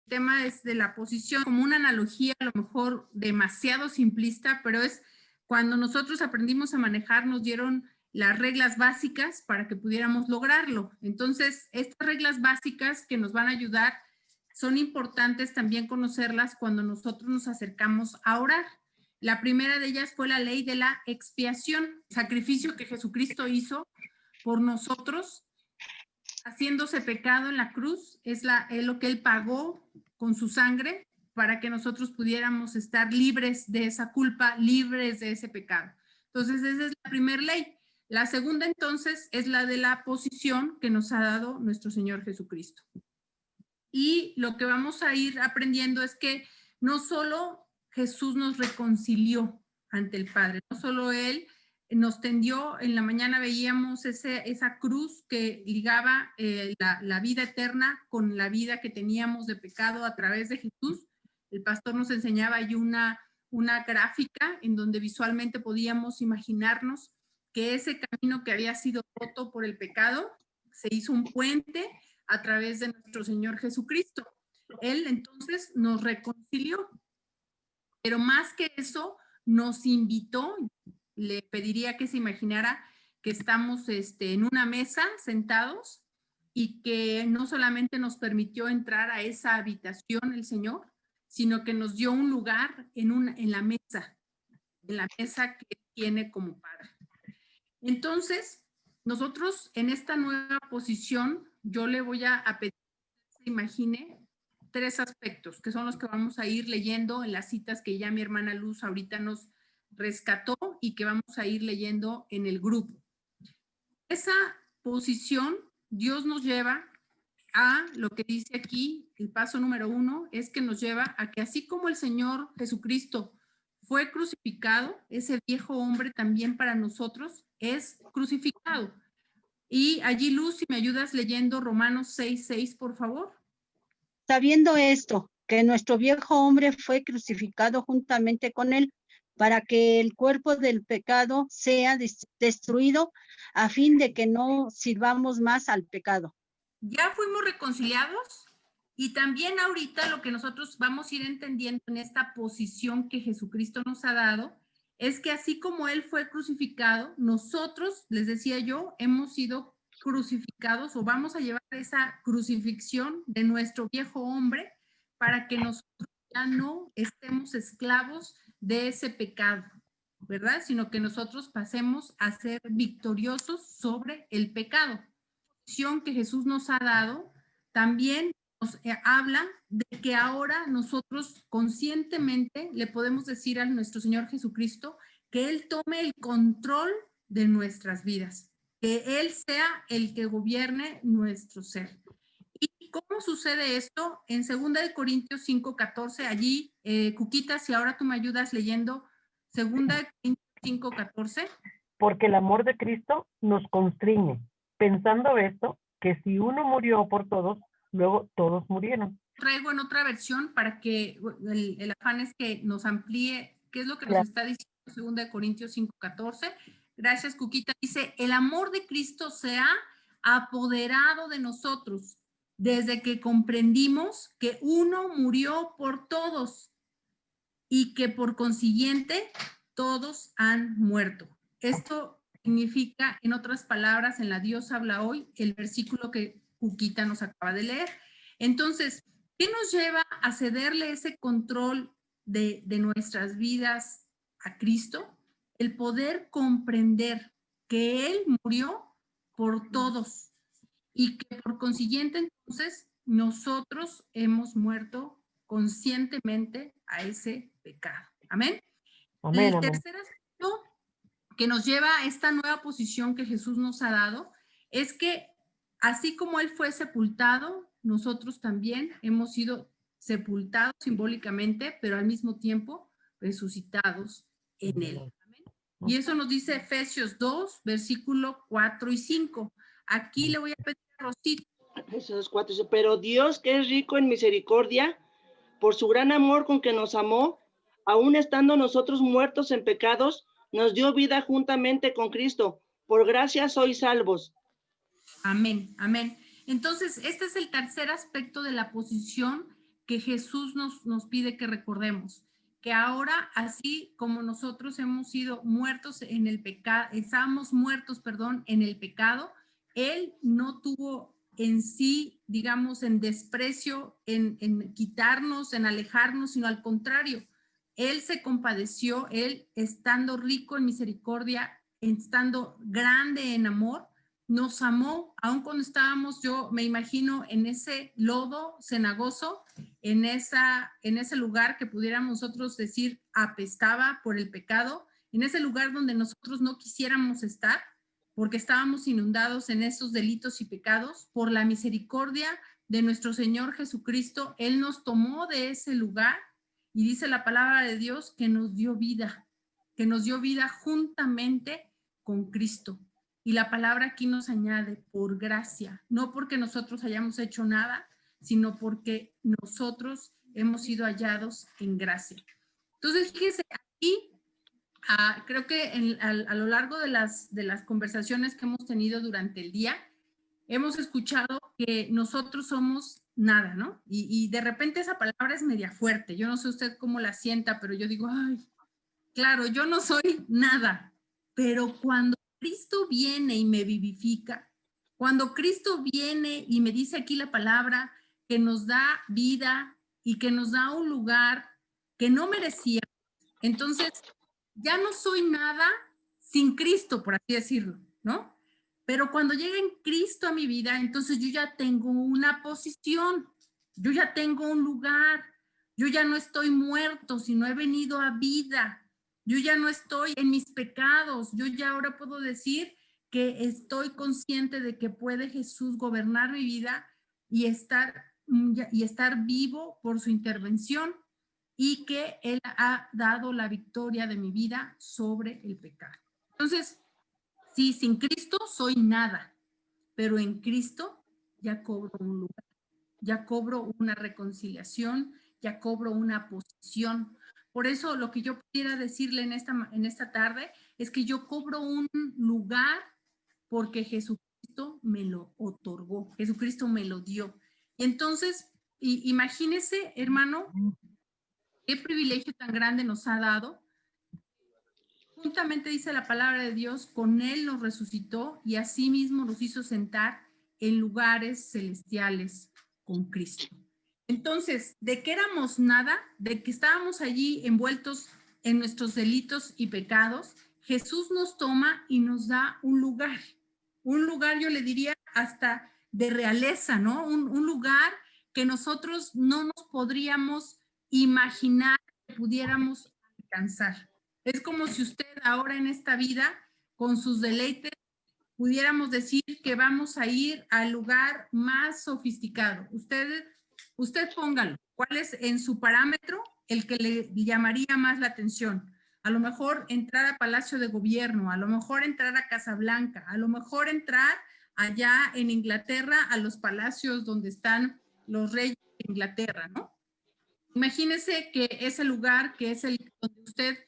tema es de la posición como una analogía, a lo mejor demasiado simplista, pero es cuando nosotros aprendimos a manejar, nos dieron las reglas básicas para que pudiéramos lograrlo. Entonces, estas reglas básicas que nos van a ayudar son importantes también conocerlas cuando nosotros nos acercamos a orar. La primera de ellas fue la ley de la expiación, sacrificio que Jesucristo hizo por nosotros, haciéndose pecado en la cruz, es lo que Él pagó con su sangre para que nosotros pudiéramos estar libres de esa culpa, libres de ese pecado. Entonces, esa es la primera ley. La segunda, entonces, es la de la posición que nos ha dado nuestro Señor Jesucristo. Y lo que vamos a ir aprendiendo es que no solo Jesús nos reconcilió ante el Padre, no solo Él nos tendió, en la mañana veíamos esa cruz que ligaba la vida eterna con la vida que teníamos de pecado a través de Jesús. El pastor nos enseñaba ahí una gráfica en donde visualmente podíamos imaginarnos que ese camino que había sido roto por el pecado se hizo un puente a través de nuestro Señor Jesucristo. Él entonces nos reconcilió, pero más que eso, nos invitó. Le pediría que se imaginara que estamos en una mesa sentados y que no solamente nos permitió entrar a esa habitación el Señor, sino que nos dio un lugar en la mesa que tiene como Padre. Entonces, nosotros en esta nueva posición, yo le voy a pedir que se imagine 3 aspectos, que son los que vamos a ir leyendo en las citas que ya mi hermana Luz ahorita nos rescató y que vamos a ir leyendo en el grupo. Esa posición, Dios nos lleva a lo que dice aquí, el paso número 1, es que nos lleva a que así como el Señor Jesucristo fue crucificado, ese viejo hombre también para nosotros es crucificado. Y allí, Luz, si me ayudas leyendo Romanos 6:6, por favor. Sabiendo esto, que nuestro viejo hombre fue crucificado juntamente con él, para que el cuerpo del pecado sea destruido, a fin de que no sirvamos más al pecado. Ya fuimos reconciliados y también ahorita lo que nosotros vamos a ir entendiendo en esta posición que Jesucristo nos ha dado es que así como Él fue crucificado, nosotros, les decía yo, hemos sido crucificados o vamos a llevar esa crucifixión de nuestro viejo hombre para que nosotros ya no estemos esclavos de ese pecado, ¿verdad? Sino que nosotros pasemos a ser victoriosos sobre el pecado. Que Jesús nos ha dado, también nos habla de que ahora nosotros conscientemente le podemos decir a nuestro Señor Jesucristo que Él tome el control de nuestras vidas, que Él sea el que gobierne nuestro ser. ¿Y cómo sucede esto? En 2 Corintios 5:14, allí, Cuquita, si ahora tú me ayudas leyendo 2 Corintios 5:14. Porque el amor de Cristo nos constriñe, pensando esto, que si uno murió por todos, luego todos murieron. Traigo en otra versión para que el afán es que nos amplíe qué es lo que nos está diciendo 2 Corintios 5:14. Gracias, Cuquita. Dice, el amor de Cristo se ha apoderado de nosotros desde que comprendimos que uno murió por todos y que por consiguiente todos han muerto. Esto significa, en otras palabras, en la Dios habla hoy, el versículo que Cuquita nos acaba de leer. Entonces, ¿qué nos lleva a cederle ese control de nuestras vidas a Cristo? El poder comprender que Él murió por todos y que por consiguiente, entonces, nosotros hemos muerto conscientemente a ese pecado. Amén. Amén, El amén. tercer aspecto que nos lleva a esta nueva posición que Jesús nos ha dado es que así como Él fue sepultado, nosotros también hemos sido sepultados simbólicamente, pero al mismo tiempo resucitados en Él. Amén. Y eso nos dice Efesios 2, versículo 4 y 5. Aquí le voy a pedir a Rosita. Efesios 4, pero Dios, que es rico en misericordia, por su gran amor con que nos amó, aun estando nosotros muertos en pecados, nos dio vida juntamente con Cristo. Por gracia sois salvos. Amén, amén. Entonces, este es el tercer aspecto de la posición que Jesús nos pide que recordemos, que ahora, así como nosotros hemos sido muertos en el pecado, estábamos muertos, perdón, en el pecado, Él no tuvo en sí, digamos, en desprecio, en quitarnos, en alejarnos, sino al contrario, Él se compadeció, Él estando rico en misericordia, estando grande en amor, nos amó, aun cuando estábamos, yo me imagino, en ese lodo cenagoso, en ese lugar que pudiéramos nosotros decir apestaba por el pecado, en ese lugar donde nosotros no quisiéramos estar, porque estábamos inundados en esos delitos y pecados. Por la misericordia de nuestro Señor Jesucristo, Él nos tomó de ese lugar y dice la palabra de Dios que nos dio vida juntamente con Cristo. Y la palabra aquí nos añade por gracia, no porque nosotros hayamos hecho nada, sino porque nosotros hemos sido hallados en gracia. Entonces, fíjense, aquí creo que a lo largo de las conversaciones que hemos tenido durante el día, hemos escuchado que nosotros somos nada, ¿no? Y de repente esa palabra es media fuerte. Yo no sé usted cómo la sienta, pero yo digo, ay, claro, yo no soy nada. Pero cuando Cristo viene y me vivifica, cuando Cristo viene y me dice aquí la palabra que nos da vida y que nos da un lugar que no merecía, entonces ya no soy nada sin Cristo, por así decirlo, ¿no? Pero cuando llega en Cristo a mi vida, entonces yo ya tengo una posición, yo ya tengo un lugar, yo ya no estoy muerto, sino he venido a vida. Yo ya no estoy en mis pecados, yo ya ahora puedo decir que estoy consciente de que puede Jesús gobernar mi vida y estar vivo por su intervención y que Él ha dado la victoria de mi vida sobre el pecado. Entonces, sí, sin Cristo soy nada, pero en Cristo ya cobro un lugar, ya cobro una reconciliación, ya cobro una posición. Por eso lo que yo pudiera decirle en esta tarde es que yo cobro un lugar porque Jesucristo me lo otorgó, Jesucristo me lo dio. Y entonces, imagínese, hermano, qué privilegio tan grande nos ha dado. Juntamente dice la palabra de Dios, con Él nos resucitó y asimismo nos hizo sentar en lugares celestiales con Cristo. Entonces, de que éramos nada, de que estábamos allí envueltos en nuestros delitos y pecados, Jesús nos toma y nos da un lugar yo le diría hasta de realeza, ¿no? Un lugar que nosotros no nos podríamos imaginar que pudiéramos alcanzar. Es como si usted ahora en esta vida, con sus deleites, pudiéramos decir que vamos a ir al lugar más sofisticado. Usted póngalo. ¿Cuál es en su parámetro el que le llamaría más la atención? A lo mejor entrar a Palacio de Gobierno, a lo mejor entrar a Casa Blanca, a lo mejor entrar allá en Inglaterra a los palacios donde están los reyes de Inglaterra, ¿no? Imagínese que ese lugar que es el donde usted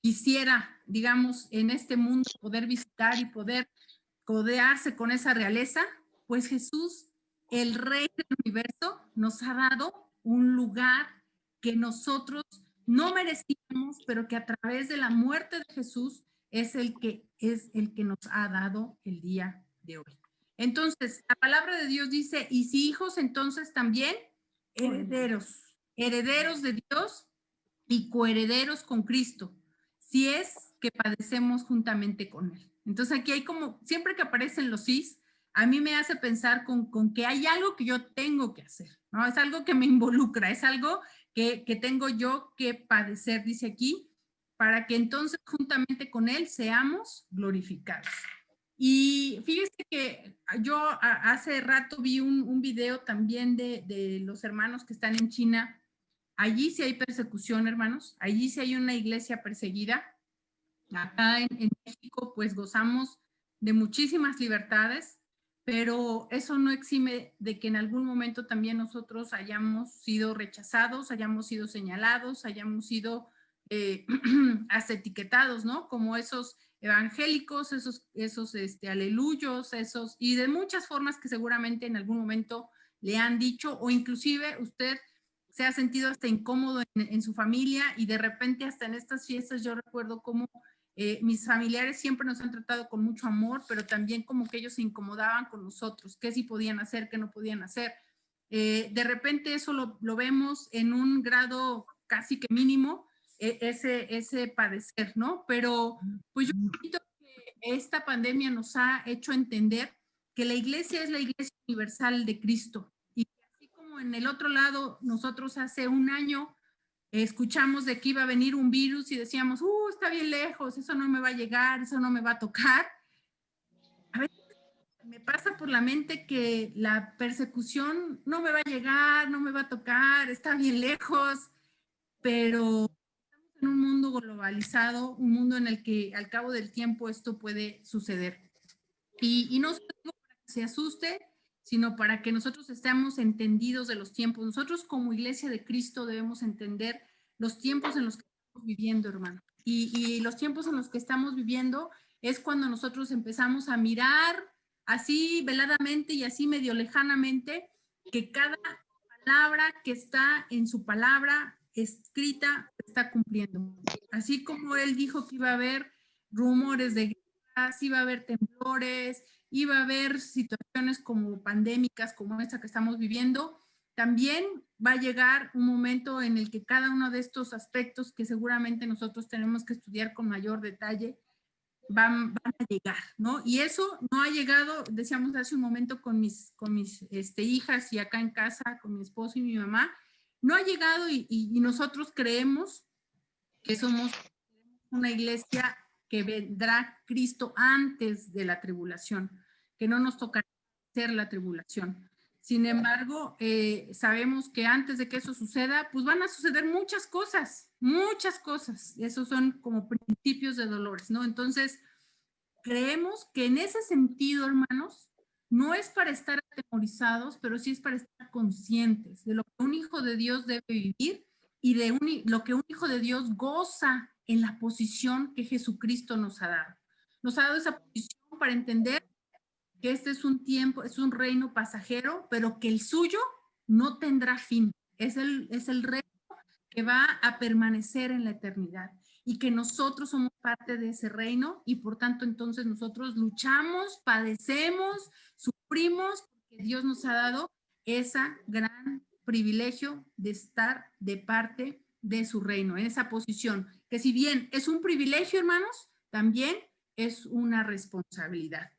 quisiera, digamos, en este mundo poder visitar y poder codearse con esa realeza, pues Jesús, el Rey del universo, nos ha dado un lugar que nosotros no merecíamos, pero que a través de la muerte de Jesús es el que nos ha dado el día de hoy. Entonces, la palabra de Dios dice, y si hijos, entonces también herederos, herederos de Dios y coherederos con Cristo, si es que padecemos juntamente con Él. Entonces aquí hay como, siempre que aparecen los sís, a mí me hace pensar con que hay algo que yo tengo que hacer, ¿no? Es algo que me involucra, es algo que tengo yo que padecer, dice aquí, para que entonces juntamente con Él seamos glorificados. Y fíjese que yo hace rato vi un video también de los hermanos que están en China. Allí sí hay persecución, hermanos. Allí sí hay una iglesia perseguida. Acá en México, pues gozamos de muchísimas libertades, pero eso no exime de que en algún momento también nosotros hayamos sido rechazados, hayamos sido señalados, hayamos sido hasta etiquetados, ¿no? Como esos evangélicos, esos aleluyos, y de muchas formas que seguramente en algún momento le han dicho, o inclusive usted se ha sentido hasta incómodo en su familia, y de repente hasta en estas fiestas yo recuerdo cómo mis familiares siempre nos han tratado con mucho amor, pero también como que ellos se incomodaban con nosotros, qué sí podían hacer, qué no podían hacer. De repente eso lo vemos en un grado casi que mínimo, ese padecer, ¿no? Pero pues yo siento que esta pandemia nos ha hecho entender que la iglesia es la iglesia universal de Cristo, y así como en el otro lado nosotros hace un año escuchamos de que iba a venir un virus y decíamos, está bien lejos, eso no me va a llegar, eso no me va a tocar. A veces me pasa por la mente que la persecución no me va a llegar, no me va a tocar, está bien lejos, pero estamos en un mundo globalizado, un mundo en el que al cabo del tiempo esto puede suceder. Y no solo digo para que se asuste, sino para que nosotros estemos entendidos de los tiempos. Nosotros como Iglesia de Cristo debemos entender los tiempos en los que estamos viviendo, hermano. Y los tiempos en los que estamos viviendo es cuando nosotros empezamos a mirar así veladamente y así medio lejanamente que cada palabra que está en su palabra escrita se está cumpliendo. Así como él dijo que iba a haber rumores de guerras, iba a haber temblores, iba a haber situaciones como pandémicas como esta que estamos viviendo, también va a llegar un momento en el que cada uno de estos aspectos que seguramente nosotros tenemos que estudiar con mayor detalle van a llegar, ¿no? Y eso no ha llegado, decíamos hace un momento con mis hijas y acá en casa con mi esposo y mi mamá, no ha llegado y nosotros creemos que somos una iglesia que vendrá Cristo antes de la tribulación, que no nos tocará hacer la tribulación. Sin embargo, sabemos que antes de que eso suceda, pues van a suceder muchas cosas, muchas cosas. Esos son como principios de dolores, ¿no? Entonces, creemos que en ese sentido, hermanos, no es para estar atemorizados, pero sí es para estar conscientes de lo que un hijo de Dios debe vivir y de lo que un hijo de Dios goza en la posición que Jesucristo nos ha dado. Nos ha dado esa posición para entender que este es un tiempo, es un reino pasajero, pero que el suyo no tendrá fin. Es el reino que va a permanecer en la eternidad y que nosotros somos parte de ese reino y por tanto entonces nosotros luchamos, padecemos, sufrimos, porque Dios nos ha dado ese gran privilegio de estar de parte de su reino, en esa posición, que si bien es un privilegio, hermanos, también es una responsabilidad.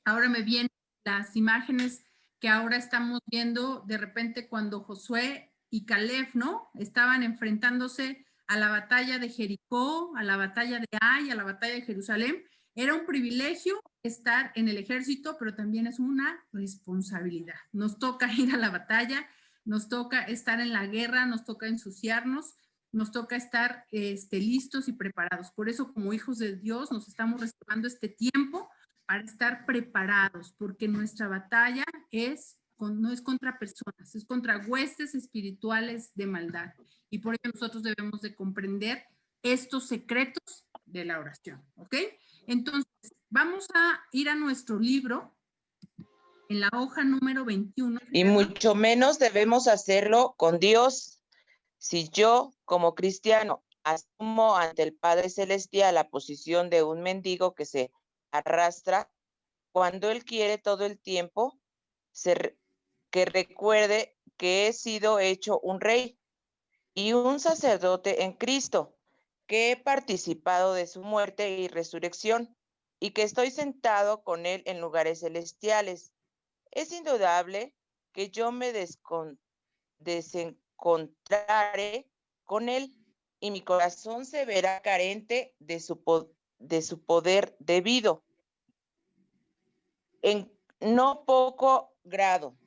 Ahora me vienen las imágenes que ahora estamos viendo de repente cuando Josué y Caleb, ¿no? Estaban enfrentándose a la batalla de Jericó, a la batalla de Ai, a la batalla de Jerusalén. Era un privilegio estar en el ejército, pero también es una responsabilidad. Nos toca ir a la batalla, nos toca estar en la guerra, nos toca ensuciarnos, nos toca estar listos y preparados. Por eso, como hijos de Dios, nos estamos reservando este tiempo para estar preparados, porque nuestra batalla no es contra personas, es contra huestes espirituales de maldad. Y por ello nosotros debemos de comprender estos secretos de la oración, ¿ok? Entonces, vamos a ir a nuestro libro, en la hoja número 21. Y mucho menos debemos hacerlo con Dios. Si yo, como cristiano, asumo ante el Padre Celestial la posición de un mendigo que se arrastra, cuando Él quiere todo el tiempo, que recuerde que he sido hecho un rey y un sacerdote en Cristo, que he participado de su muerte y resurrección, y que estoy sentado con Él en lugares celestiales. Es indudable que yo me desencontraré con Él, y mi corazón se verá carente de su poder debido. En no poco grado.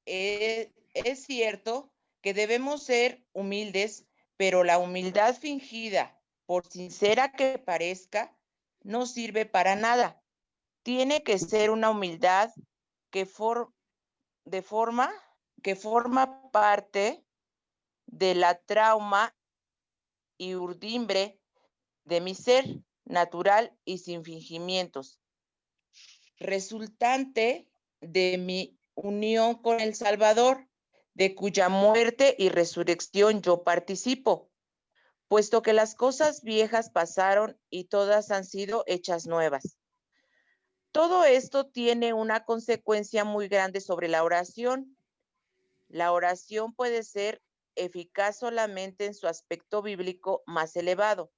Es cierto que debemos ser humildes, pero la humildad fingida, por sincera que parezca, no sirve para nada. Tiene que ser una humildad que forma parte de la trauma y urdimbre de mi ser natural y sin fingimientos, resultante de mi unión con el Salvador, de cuya muerte y resurrección yo participo, puesto que las cosas viejas pasaron y todas han sido hechas nuevas. Todo esto tiene una consecuencia muy grande sobre la oración. La oración puede ser eficaz solamente en su aspecto bíblico más elevado.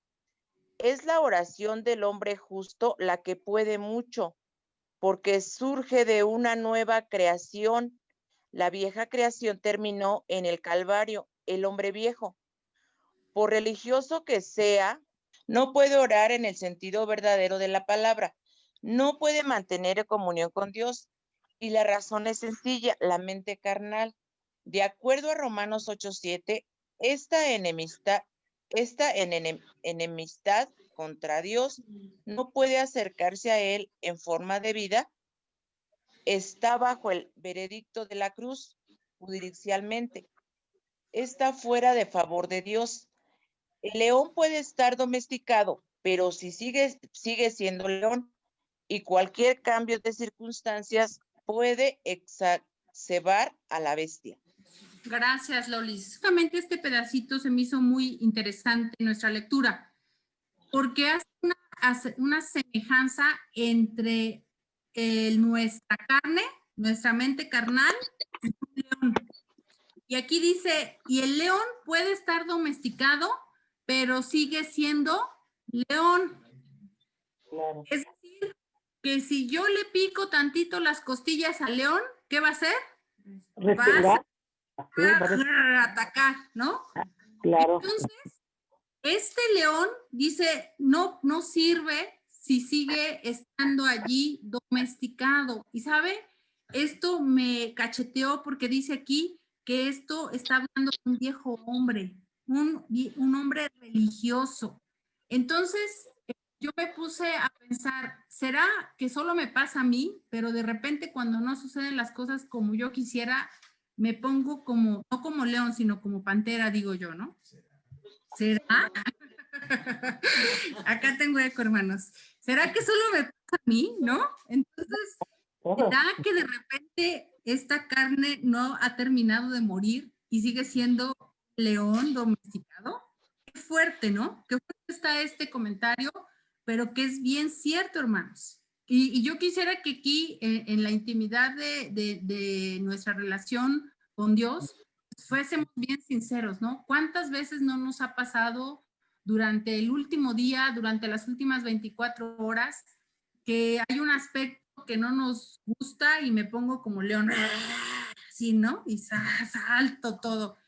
Es la oración del hombre justo la que puede mucho, porque surge de una nueva creación. La vieja creación terminó en el Calvario, el hombre viejo. Por religioso que sea, no puede orar en el sentido verdadero de la palabra. No puede mantener comunión con Dios. Y la razón es sencilla, la mente carnal. De acuerdo a Romanos 8:7, esta enemistad contra Dios no puede acercarse a Él en forma de vida. Está bajo el veredicto de la cruz, judicialmente. Está fuera de favor de Dios. El león puede estar domesticado, pero si sigue siendo león, y cualquier cambio de circunstancias puede exacerbar a la bestia. Gracias, Lolis. Justamente este pedacito se me hizo muy interesante en nuestra lectura, porque hace una semejanza entre nuestra carne, nuestra mente carnal y un león. Y aquí dice, y el león puede estar domesticado, pero sigue siendo león. Claro. Es decir, que si yo le pico tantito las costillas al león, ¿qué va a hacer? Respirar. Va a atacar, ¿no? Claro. Entonces, este león dice, no sirve si sigue estando allí domesticado. Y sabe, esto me cacheteó porque dice aquí que esto está hablando de un viejo hombre, un hombre religioso. Entonces, yo me puse a pensar, ¿será que solo me pasa a mí? Pero de repente cuando no suceden las cosas como yo quisiera, me pongo como, no como león, sino como pantera, digo yo, ¿no? ¿Será? Acá tengo eco, hermanos. ¿Será que solo me pasa a mí, no? Entonces, ¿será que de repente esta carne no ha terminado de morir y sigue siendo león domesticado? Qué fuerte, ¿no? Qué fuerte está este comentario, pero que es bien cierto, hermanos. Y yo quisiera que aquí, en la intimidad de nuestra relación con Dios, fuésemos bien sinceros, ¿no? ¿Cuántas veces no nos ha pasado durante el último día, durante las últimas 24 horas, que hay un aspecto que no nos gusta y me pongo como león, así, ¿no? Y salto todo.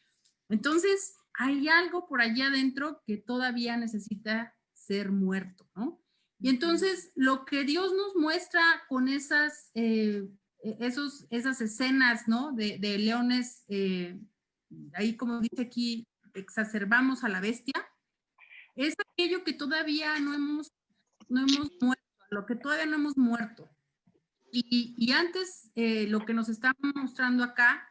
Entonces, hay algo por allá adentro que todavía necesita ser muerto, ¿no? Y entonces, lo que Dios nos muestra con esas escenas, ¿no? De leones, ahí como dice aquí, exacerbamos a la bestia, es aquello que todavía no hemos muerto, lo que todavía no hemos muerto. Y antes, lo que nos está mostrando acá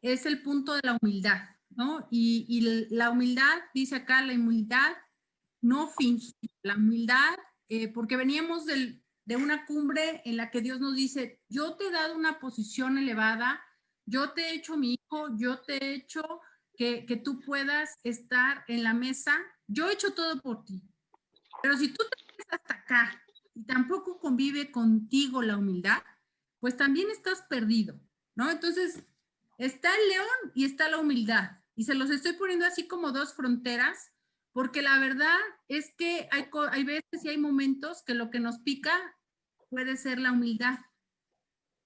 es el punto de la humildad, ¿no? Y la humildad, dice acá, la humildad no fingida, la humildad, porque veníamos de una cumbre en la que Dios nos dice, yo te he dado una posición elevada, yo te he hecho mi hijo, yo te he hecho que tú puedas estar en la mesa, yo he hecho todo por ti. Pero si tú te ves hasta acá y tampoco convive contigo la humildad, pues también estás perdido, ¿no? Entonces, está el león y está la humildad. Y se los estoy poniendo así como dos fronteras, porque la verdad es que hay veces y hay momentos que lo que nos pica puede ser la humildad.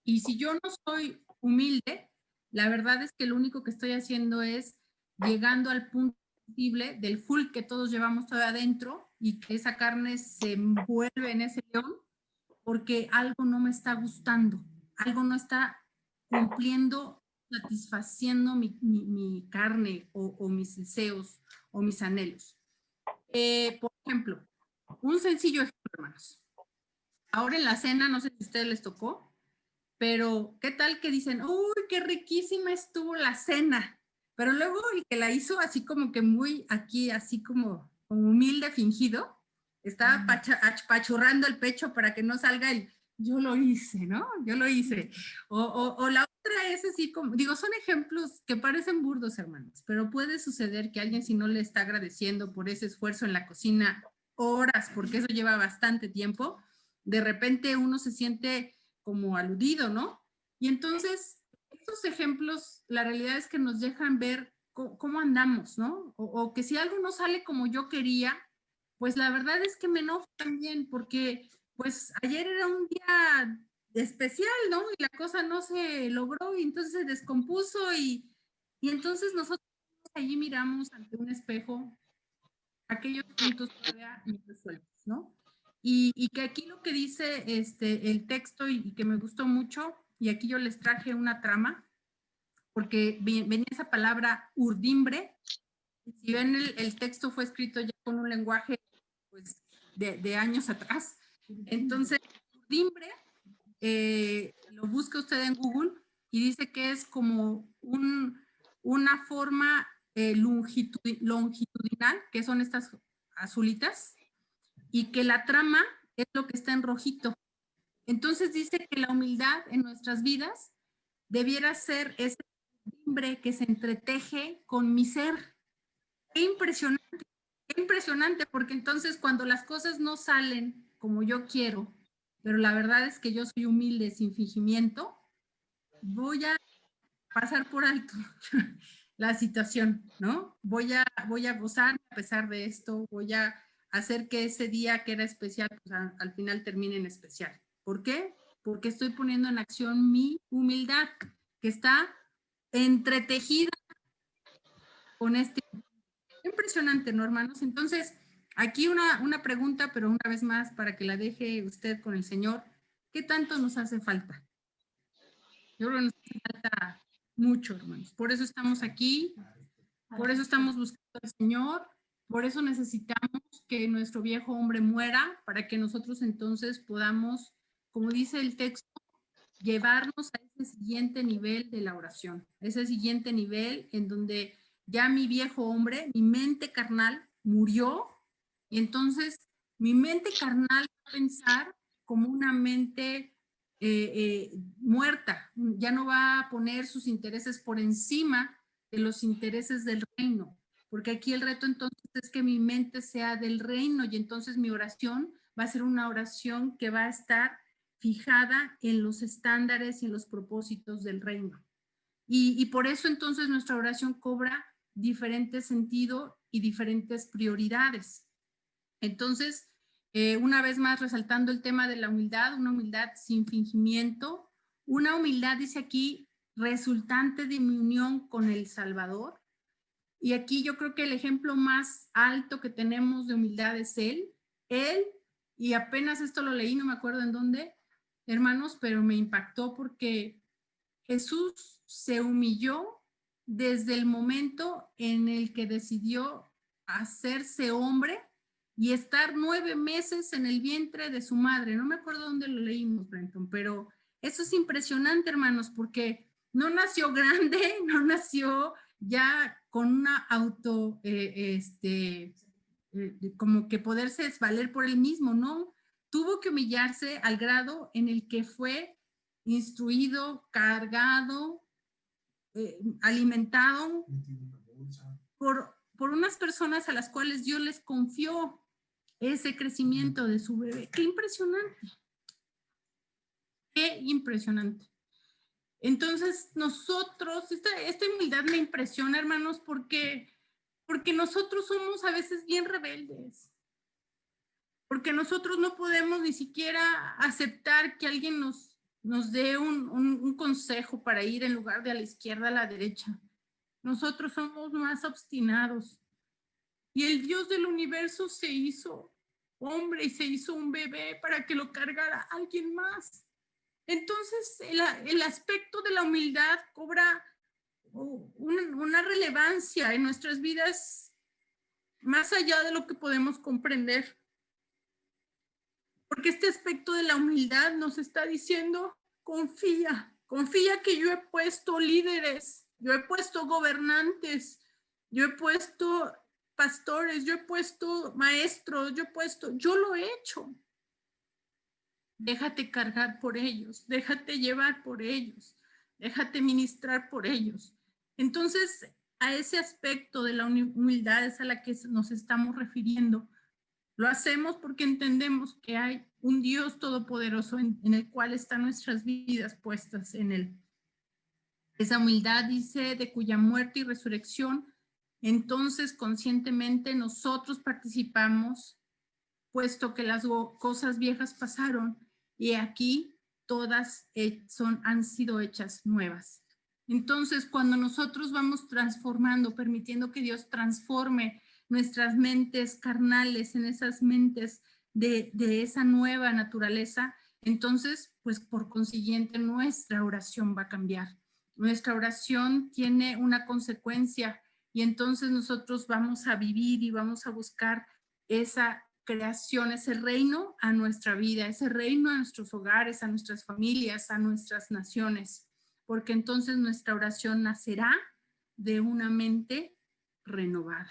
Y si yo no soy humilde, la verdad es que lo único que estoy haciendo es llegando al punto posible del full que todos llevamos todavía adentro y que esa carne se envuelve en ese león porque algo no me está gustando, algo no está cumpliendo, satisfaciendo mi carne o mis deseos o mis anhelos. Por ejemplo, un sencillo ejemplo, hermanos. Ahora en la cena, no sé si a ustedes les tocó, pero ¿qué tal que dicen, uy, qué riquísima estuvo la cena? Pero luego el que la hizo así como que muy aquí, así como humilde, fingido, estaba apachurrando el pecho para que no salga el, yo lo hice, ¿no? Yo lo hice. O la otra es así como, digo, son ejemplos que parecen burdos, hermanos, pero puede suceder que alguien, si no le está agradeciendo por ese esfuerzo en la cocina horas, porque eso lleva bastante tiempo, de repente uno se siente como aludido, ¿no? Y entonces, estos ejemplos, la realidad es que nos dejan ver cómo andamos, ¿no? O que si algo no sale como yo quería, pues la verdad es que me enojo también, porque pues ayer era un día especial, ¿no? Y la cosa no se logró y entonces se descompuso y entonces nosotros allí miramos ante un espejo aquellos puntos todavía no resueltos, ¿no? Y que aquí lo que dice el texto y que me gustó mucho, y aquí yo les traje una trama, porque venía esa palabra urdimbre, y si ven el texto fue escrito ya con un lenguaje pues, de años atrás, entonces urdimbre lo busca usted en Google y dice que es como una forma longitudinal, que son estas azulitas, y que la trama es lo que está en rojito. Entonces dice que la humildad en nuestras vidas debiera ser ese timbre que se entreteje con mi ser. Qué impresionante, porque entonces cuando las cosas no salen como yo quiero, pero la verdad es que yo soy humilde sin fingimiento, voy a pasar por alto la situación, ¿no? Voy a gozar a pesar de esto, voy a hacer que ese día que era especial, pues al final termine en especial. ¿Por qué? Porque estoy poniendo en acción mi humildad, que está entretejida con este. Impresionante, ¿no, hermanos? Entonces, aquí una pregunta, pero una vez más, para que la deje usted con el Señor. ¿Qué tanto nos hace falta? Yo creo que nos hace falta mucho, hermanos. Por eso estamos aquí, por eso estamos buscando al Señor, por eso necesitamos que nuestro viejo hombre muera, para que nosotros entonces podamos, como dice el texto, llevarnos a ese siguiente nivel de la oración, ese siguiente nivel en donde ya mi viejo hombre, mi mente carnal murió y entonces mi mente carnal va a pensar como una mente muerta, ya no va a poner sus intereses por encima de los intereses del reino, porque aquí el reto entonces es que mi mente sea del reino y entonces mi oración va a ser una oración que va a estar fijada en los estándares y en los propósitos del reino. Y por eso entonces nuestra oración cobra diferente sentido y diferentes prioridades. Entonces, una vez más resaltando el tema de la humildad, una humildad sin fingimiento, una humildad, dice aquí, resultante de mi unión con el Salvador. Y aquí yo creo que el ejemplo más alto que tenemos de humildad es Él, y apenas esto lo leí, no me acuerdo en dónde, hermanos, pero me impactó porque Jesús se humilló desde el momento en el que decidió hacerse hombre y estar 9 meses en el vientre de su madre. No me acuerdo dónde lo leímos, Brenton, pero eso es impresionante, hermanos, porque no nació grande, no nació ya con una como que poderse desvaler por él mismo, ¿no? Tuvo que humillarse al grado en el que fue instruido, cargado, alimentado por unas personas a las cuales Dios les confió ese crecimiento de su bebé. ¡Qué impresionante! ¡Qué impresionante! Entonces, nosotros, esta humildad me impresiona, hermanos, porque nosotros somos a veces bien rebeldes. Porque nosotros no podemos ni siquiera aceptar que alguien nos dé un consejo para ir en lugar de a la izquierda a la derecha. Nosotros somos más obstinados. Y el Dios del universo se hizo hombre y se hizo un bebé para que lo cargara alguien más. Entonces, el aspecto de la humildad cobra una relevancia en nuestras vidas más allá de lo que podemos comprender. Porque este aspecto de la humildad nos está diciendo, confía que yo he puesto líderes, yo he puesto gobernantes, yo he puesto pastores, yo he puesto maestros, yo lo he hecho. Déjate cargar por ellos, déjate llevar por ellos, déjate ministrar por ellos. Entonces, a ese aspecto de la humildad es a la que nos estamos refiriendo. Lo hacemos porque entendemos que hay un Dios todopoderoso en el cual están nuestras vidas puestas en él. Esa humildad dice de cuya muerte y resurrección, entonces conscientemente nosotros participamos, puesto que las cosas viejas pasaron y aquí todas han sido hechas nuevas. Entonces, cuando nosotros vamos transformando, permitiendo que Dios transforme nuestras mentes carnales en esas mentes de esa nueva naturaleza, entonces, pues por consiguiente, nuestra oración va a cambiar. Nuestra oración tiene una consecuencia y entonces nosotros vamos a vivir y vamos a buscar esa creación, ese reino a nuestra vida, ese reino a nuestros hogares, a nuestras familias, a nuestras naciones, porque entonces nuestra oración nacerá de una mente renovada,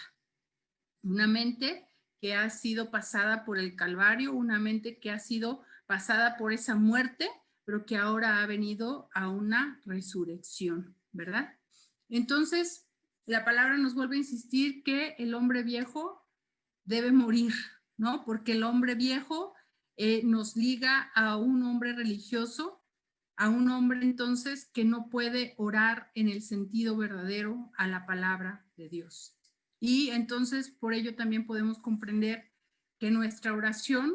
una mente que ha sido pasada por el Calvario, una mente que ha sido pasada por esa muerte, pero que ahora ha venido a una resurrección, ¿verdad? Entonces, la palabra nos vuelve a insistir que el hombre viejo debe morir, ¿no? Porque el hombre viejo nos liga a un hombre religioso, a un hombre entonces que no puede orar en el sentido verdadero a la palabra de Dios. Y entonces por ello también podemos comprender que nuestra oración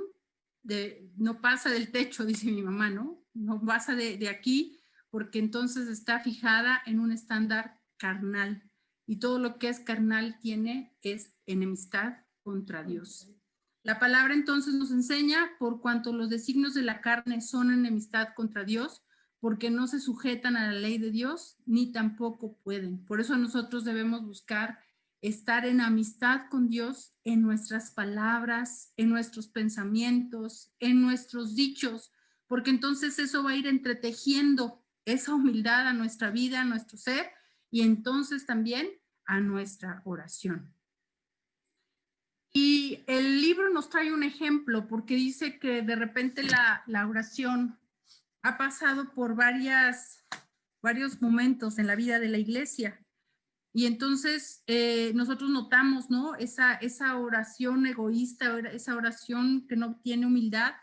no pasa del techo, dice mi mamá, ¿no? No pasa de aquí, porque entonces está fijada en un estándar carnal. Y todo lo que es carnal es enemistad contra Dios. La palabra entonces nos enseña, por cuanto los designios de la carne son enemistad contra Dios, porque no se sujetan a la ley de Dios, ni tampoco pueden. Por eso nosotros debemos buscar estar en amistad con Dios en nuestras palabras, en nuestros pensamientos, en nuestros dichos, porque entonces eso va a ir entretejiendo esa humildad a nuestra vida, a nuestro ser, y entonces también a nuestra oración. Y el libro nos trae un ejemplo, porque dice que de repente la oración ha pasado por varios momentos en la vida de la iglesia. Y entonces nosotros notamos, ¿no? Esa oración egoísta, esa oración que no tiene humildad,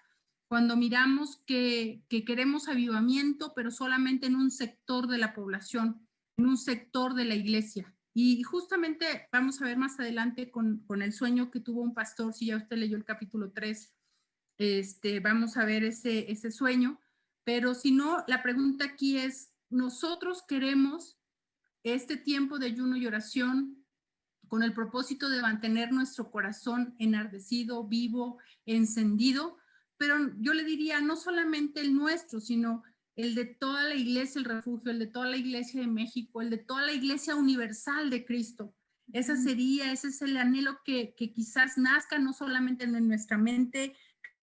cuando miramos que queremos avivamiento, pero solamente en un sector de la población, en un sector de la iglesia. Y justamente vamos a ver más adelante con el sueño que tuvo un pastor, si ya usted leyó el capítulo 3, vamos a ver ese sueño, pero si no, la pregunta aquí es, ¿nosotros queremos este tiempo de ayuno y oración con el propósito de mantener nuestro corazón enardecido, vivo, encendido? Pero yo le diría, no solamente el nuestro, sino el de toda la iglesia, el refugio, el de toda la iglesia de México, el de toda la iglesia universal de Cristo. Ese es el anhelo que quizás nazca no solamente en nuestra mente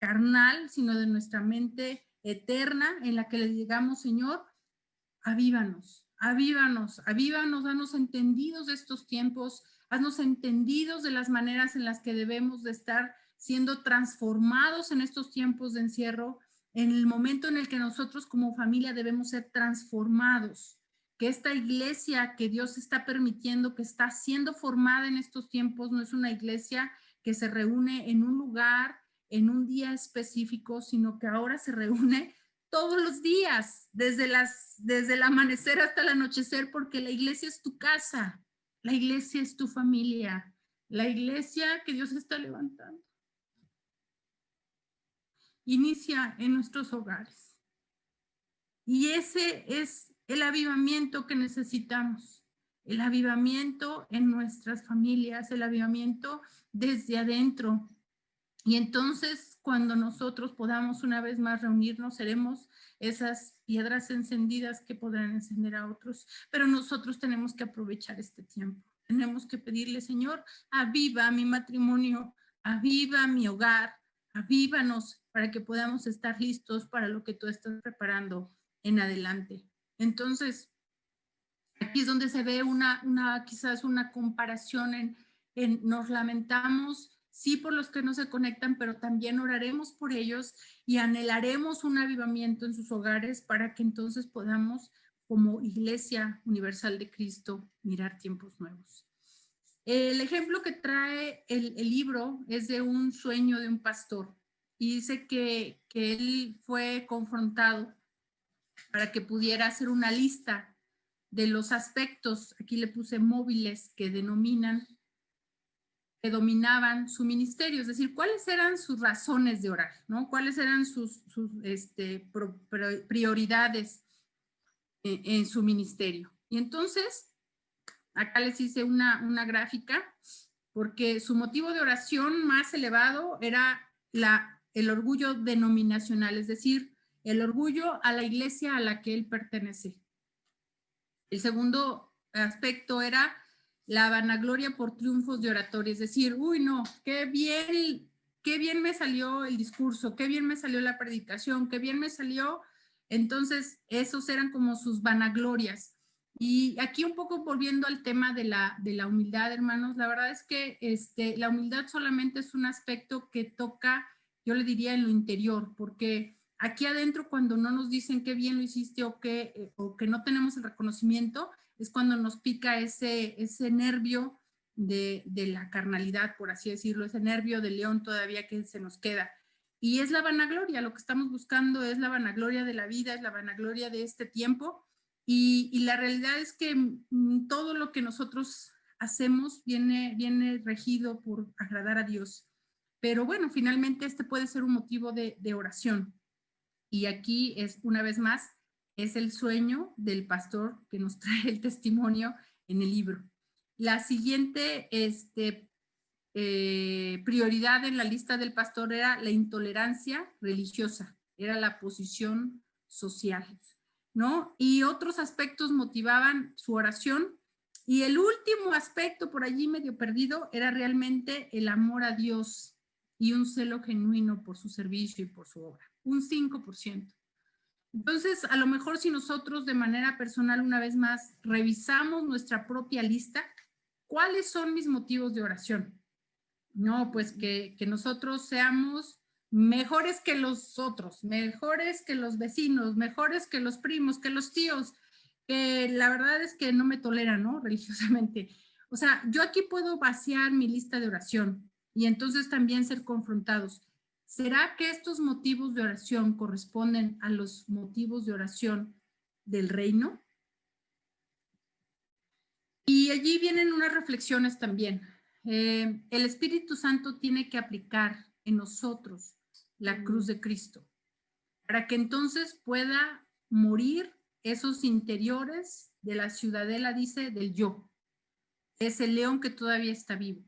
carnal, sino de nuestra mente eterna, en la que le digamos, Señor, avívanos, avívanos, avívanos, danos entendidos de estos tiempos, haznos entendidos de las maneras en las que debemos de estar siendo transformados en estos tiempos de encierro, en el momento en el que nosotros como familia debemos ser transformados, que esta iglesia que Dios está permitiendo, que está siendo formada en estos tiempos, no es una iglesia que se reúne en un lugar, en un día específico, sino que ahora se reúne todos los días, desde el amanecer hasta el anochecer, porque la iglesia es tu casa, la iglesia es tu familia, la iglesia que Dios está levantando. Inicia en nuestros hogares. Y ese es el avivamiento que necesitamos, el avivamiento en nuestras familias, el avivamiento desde adentro. Y entonces, cuando nosotros podamos una vez más reunirnos, seremos esas piedras encendidas que podrán encender a otros. Pero nosotros tenemos que aprovechar este tiempo. Tenemos que pedirle, Señor, aviva mi matrimonio, aviva mi hogar, avívanos para que podamos estar listos para lo que tú estás preparando en adelante. Entonces, aquí es donde se ve quizás una comparación en nos lamentamos, sí, por los que no se conectan, pero también oraremos por ellos y anhelaremos un avivamiento en sus hogares para que entonces podamos como Iglesia Universal de Cristo, mirar tiempos nuevos. El ejemplo que trae el libro es de un sueño de un pastor y dice que él fue confrontado para que pudiera hacer una lista de los aspectos, aquí le puse móviles, que dominaban su ministerio, es decir, cuáles eran sus razones de orar, ¿no? Cuáles eran sus prioridades en su ministerio. Y entonces, acá les hice una gráfica, porque su motivo de oración más elevado era el orgullo denominacional, es decir, el orgullo a la iglesia a la que él pertenece. El segundo aspecto era la vanagloria por triunfos de oratoria, es decir, uy, no, qué bien me salió el discurso, qué bien me salió la predicación, qué bien me salió. Entonces, esos eran como sus vanaglorias. Y aquí un poco volviendo al tema de la humildad, hermanos, la verdad es que la humildad solamente es un aspecto que toca, yo le diría, en lo interior, porque aquí adentro, cuando no nos dicen qué bien lo hiciste o que no tenemos el reconocimiento, es cuando nos pica ese nervio de la carnalidad, por así decirlo, ese nervio de león todavía que se nos queda. Y es la vanagloria, lo que estamos buscando es la vanagloria de la vida, es la vanagloria de este tiempo. Y la realidad es que todo lo que nosotros hacemos viene regido por agradar a Dios. Pero bueno, finalmente este puede ser un motivo de oración. Y aquí es, una vez más, es el sueño del pastor que nos trae el testimonio en el libro. La siguiente prioridad en la lista del pastor era la intolerancia religiosa, era la posición social, ¿no? Y otros aspectos motivaban su oración. Y el último aspecto, por allí medio perdido, era realmente el amor a Dios y un celo genuino por su servicio y por su obra, un 5%. Entonces, a lo mejor si nosotros de manera personal, una vez más, revisamos nuestra propia lista, ¿cuáles son mis motivos de oración? No, pues que nosotros seamos mejores que los otros, mejores que los vecinos, mejores que los primos, que los tíos, que la verdad es que no me toleran, ¿no? Religiosamente. O sea, yo aquí puedo vaciar mi lista de oración y entonces también ser confrontados. ¿Será que estos motivos de oración corresponden a los motivos de oración del reino? Y allí vienen unas reflexiones también. El Espíritu Santo tiene que aplicar en nosotros la cruz de Cristo para que entonces pueda morir esos interiores de la ciudadela, dice, del yo, ese león que todavía está vivo.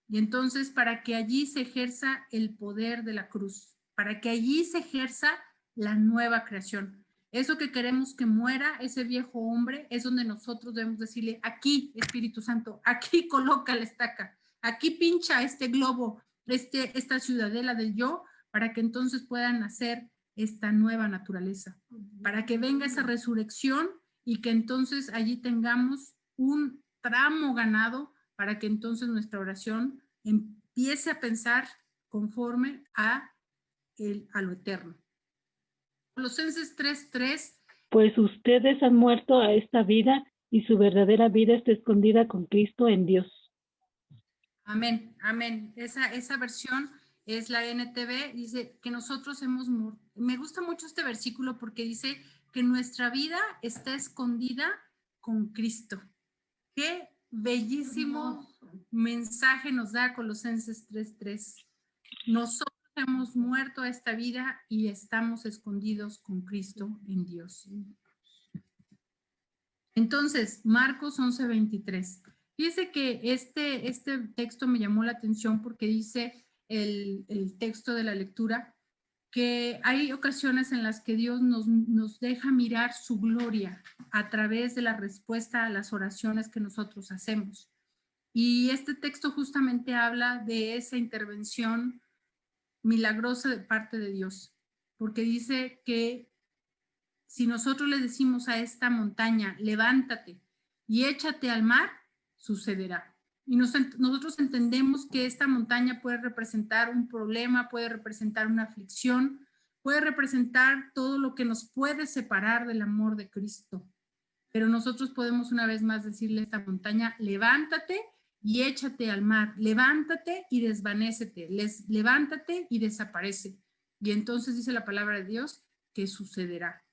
Y entonces para que allí se ejerza el poder de la cruz, para que allí se ejerza la nueva creación. Eso que queremos que muera, ese viejo hombre, es donde nosotros debemos decirle, aquí, Espíritu Santo, aquí coloca la estaca, aquí pincha este globo, esta ciudadela del yo, para que entonces puedan nacer esta nueva naturaleza, para que venga esa resurrección y que entonces allí tengamos un tramo ganado para que entonces nuestra oración empiece a pensar conforme a lo eterno. Colosenses 3:3. Pues ustedes han muerto a esta vida y su verdadera vida está escondida con Cristo en Dios. Amén, amén. Esa versión es la NTV, dice que nosotros hemos muerto. Me gusta mucho este versículo porque dice que nuestra vida está escondida con Cristo. Qué bellísimo mensaje nos da Colosenses 3:3. Nosotros hemos muerto a esta vida y estamos escondidos con Cristo en Dios. Entonces, Marcos 11:23. Fíjese que este texto me llamó la atención porque dice el texto de la lectura que hay ocasiones en las que Dios nos deja mirar su gloria a través de la respuesta a las oraciones que nosotros hacemos. Y este texto justamente habla de esa intervención milagrosa de parte de Dios, porque dice que si nosotros le decimos a esta montaña, levántate y échate al mar, sucederá. Y nosotros entendemos que esta montaña puede representar un problema, puede representar una aflicción, puede representar todo lo que nos puede separar del amor de Cristo. pero nosotros podemos una vez más decirle a esta montaña, levántate y échate al mar, levántate y desvanécete, levántate y desaparece. Y entonces dice la palabra de Dios que sucederá.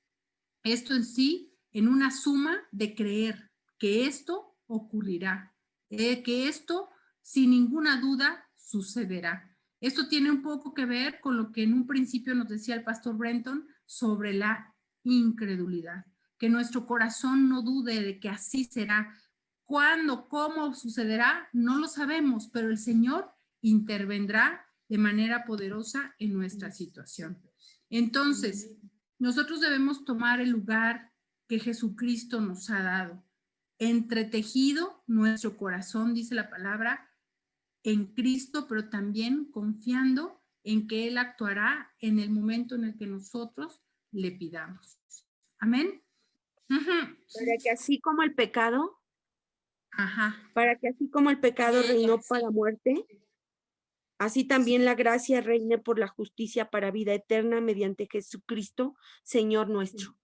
Esto en sí, en una suma de creer que esto ocurrirá, que esto sin ninguna duda sucederá. Esto tiene un poco que ver con lo que en un principio nos decía el pastor Brenton sobre la incredulidad, que nuestro corazón no dude de que así será. ¿Cuándo, cómo sucederá? No lo sabemos, pero el Señor intervendrá de manera poderosa en nuestra situación. Entonces, nosotros debemos tomar el lugar que Jesucristo nos ha dado. Entretejido nuestro corazón, dice la palabra, en Cristo, pero también confiando en que Él actuará en el momento en el que nosotros le pidamos. Amén. Para que así como el pecado, Ajá. para que así como el pecado reinó para muerte, así también la gracia reine por la justicia para vida eterna mediante Jesucristo, Señor nuestro.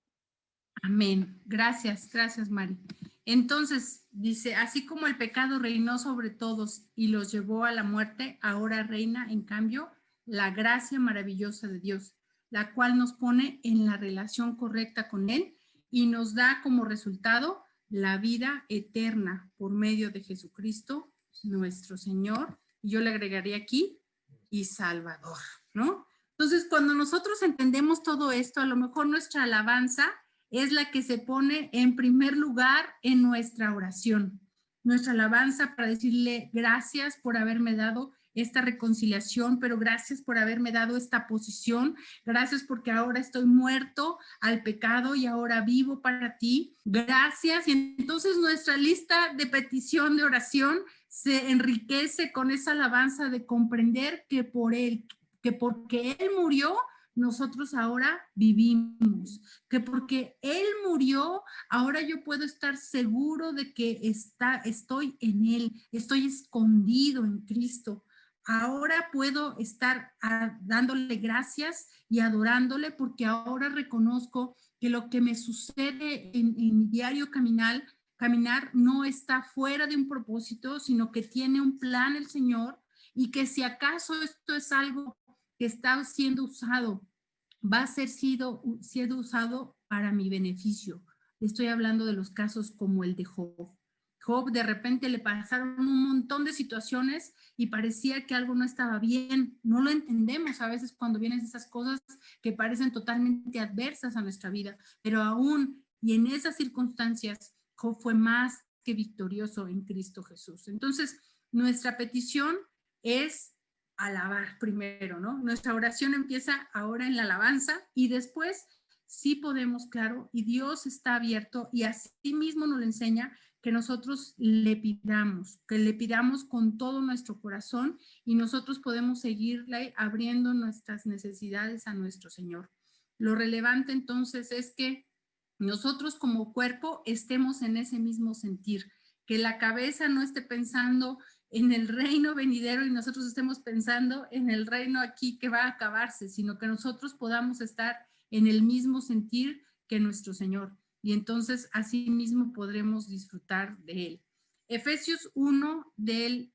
Amén. Gracias, gracias, Mari. Entonces, dice, así como el pecado reinó sobre todos y los llevó a la muerte, ahora reina, en cambio, la gracia maravillosa de Dios, la cual nos pone en la relación correcta con Él y nos da como resultado la vida eterna por medio de Jesucristo, nuestro Señor. Y yo le agregaría aquí, y Salvador, ¿no? Entonces, cuando nosotros entendemos todo esto, a lo mejor nuestra alabanza es la que se pone en primer lugar en nuestra oración. Nuestra alabanza para decirle gracias por haberme dado esta reconciliación, pero gracias por haberme dado esta posición, gracias porque ahora estoy muerto al pecado y ahora vivo para ti, gracias. Y entonces nuestra lista de petición de oración se enriquece con esa alabanza de comprender que por Él, que porque Él murió, nosotros ahora vivimos, que porque Él murió, ahora yo puedo estar seguro de que estoy en Él, estoy escondido en Cristo. Ahora puedo estar dándole gracias y adorándole porque ahora reconozco que lo que me sucede en mi diario caminar no está fuera de un propósito, sino que tiene un plan el Señor y que si acaso esto es algo que está siendo usado, va a ser siendo usado para mi beneficio. Estoy hablando de los casos como el de Job. Job de repente le pasaron un montón de situaciones y parecía que algo no estaba bien. No lo entendemos a veces cuando vienen esas cosas que parecen totalmente adversas a nuestra vida, pero aún y en esas circunstancias, Job fue más que victorioso en Cristo Jesús. Entonces, nuestra petición es alabar primero, ¿no? Nuestra oración empieza ahora en la alabanza y después sí podemos, claro, y Dios está abierto y así mismo nos lo enseña que nosotros le pidamos, que le pidamos con todo nuestro corazón y nosotros podemos seguirle abriendo nuestras necesidades a nuestro Señor. Lo relevante entonces es que nosotros como cuerpo estemos en ese mismo sentir, que la cabeza no esté pensando en el reino venidero y nosotros estemos pensando en el reino aquí que va a acabarse, sino que nosotros podamos estar en el mismo sentir que nuestro Señor. Y entonces así mismo podremos disfrutar de Él. Efesios 1 del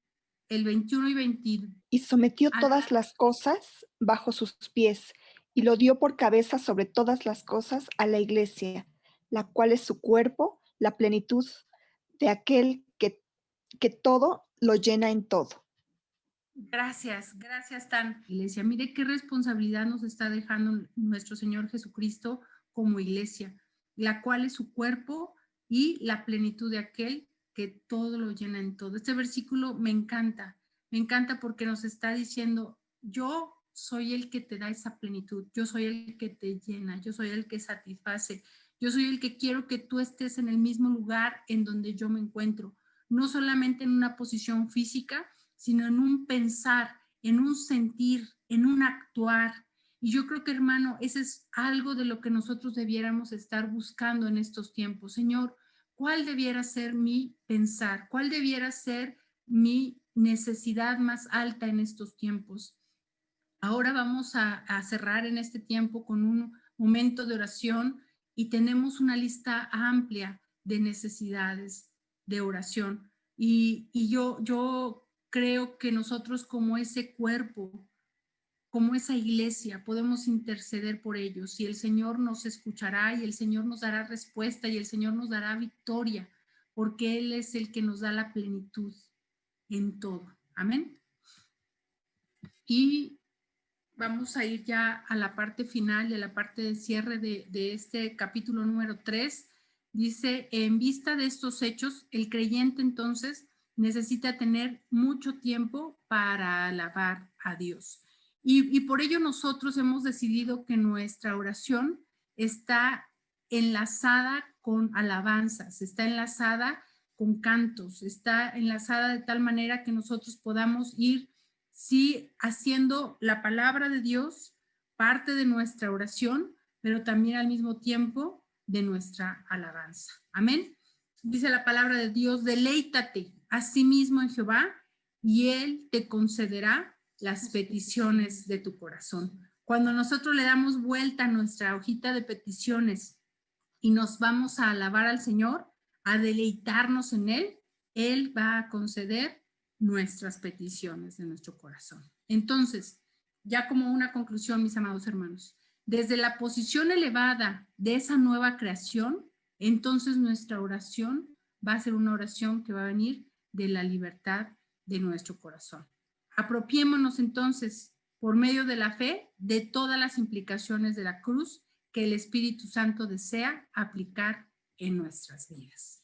el 21 y 22. Y sometió todas las cosas bajo sus pies y lo dio por cabeza sobre todas las cosas a la iglesia, la cual es su cuerpo, la plenitud de aquel que todo lo llena en todo. Gracias, Tan. Iglesia, mire qué responsabilidad nos está dejando nuestro Señor Jesucristo como iglesia, la cual es su cuerpo y la plenitud de aquel que todo lo llena en todo. Este versículo me encanta porque nos está diciendo, yo soy el que te da esa plenitud, yo soy el que te llena, yo soy el que satisface, yo soy el que quiero que tú estés en el mismo lugar en donde yo me encuentro, no solamente en una posición física, sino en un pensar, en un sentir, en un actuar. Y yo creo que, hermano, ese es algo de lo que nosotros debiéramos estar buscando en estos tiempos. Señor, ¿cuál debiera ser mi pensar? ¿Cuál debiera ser mi necesidad más alta en estos tiempos? Ahora vamos a cerrar en este tiempo con un momento de oración y tenemos una lista amplia de necesidades, de oración. Y yo creo que nosotros como ese cuerpo, como esa iglesia, podemos interceder por ellos y el Señor nos escuchará y el Señor nos dará respuesta y el Señor nos dará victoria, porque Él es el que nos da la plenitud en todo. Amén. Y vamos a ir ya a la parte final, a la parte de cierre de este capítulo número 3. Dice, en vista de estos hechos, el creyente entonces necesita tener mucho tiempo para alabar a Dios. Y por ello nosotros hemos decidido que nuestra oración está enlazada con alabanzas, está enlazada con cantos, está enlazada de tal manera que nosotros podamos ir, sí, haciendo la palabra de Dios parte de nuestra oración, pero también al mismo tiempo de nuestra alabanza. Amén. Dice la palabra de Dios, deleítate a sí mismo en Jehová y Él te concederá las peticiones de tu corazón. Cuando nosotros le damos vuelta a nuestra hojita de peticiones y nos vamos a alabar al Señor, a deleitarnos en Él, Él va a conceder nuestras peticiones de nuestro corazón. Entonces, ya como una conclusión, mis amados hermanos, desde la posición elevada de esa nueva creación, entonces nuestra oración va a ser una oración que va a venir de la libertad de nuestro corazón. Apropiémonos entonces, por medio de la fe, de todas las implicaciones de la cruz que el Espíritu Santo desea aplicar en nuestras vidas.